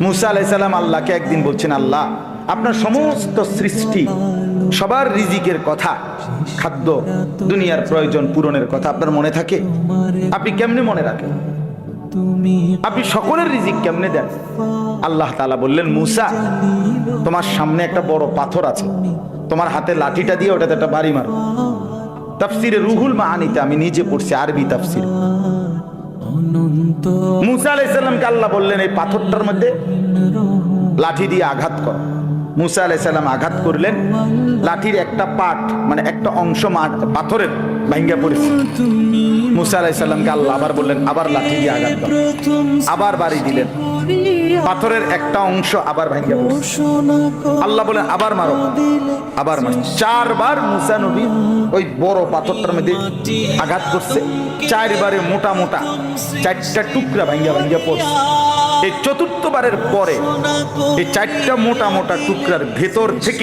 মুসা আলাইহিস সালাম আল্লাহকে একদিন বলছেন, আল্লাহ আপনার সমস্ত সৃষ্টি সবার রিজিকের কথা, খাদ্য দুনিয়ার প্রয়োজন পূরণের কথা আপনার মনে থাকে? আপনি কেমনে মনে রাখেন? আপনি সকলের রিজিক কেমনে দেন? আল্লাহ তাআলা বললেন, মুসা তোমার সামনে একটা বড় পাথর আছে, তোমার হাতে লাঠিটা দিয়ে ওটাতে একটা বাড়ি মারো। তাফসিরে রুহুল মাআনিতে আমি নিজে পড়ছি, আরবি তাফসির। মুসা আলাইহিস সালামকে আল্লাহ বললেন, এই পাথরটার মধ্যে লাঠি দিয়ে আঘাত কর। মুসা আলাইহিস সালাম আঘাত করলেন, লাঠির একটা পাট মানে একটা অংশ পাথরের ভাঙ্গা পড়েছে। মুসা আলাইহিস সালামকে আল্লাহ আবার বললেন, আবার লাঠি দিয়ে আঘাত কর। আবার বাড়ি দিলেন, পাথরের একটা অংশ আবার ভাঙ্গা পড়েছে। আল্লাহ বলেন, আবার মারো, আবার মারো। 4 বার মুসা নবী ওই বড় পাথরটার মধ্যে আঘাত করছে। 4 বারে মোটা মোটা 4টা টুকরা ভাঙ্গা ভাঙ্গা পড়ছে। এই 4র্থ বারের পরে এই 4টা মোটা মোটা টুকরার ভেতর থেকে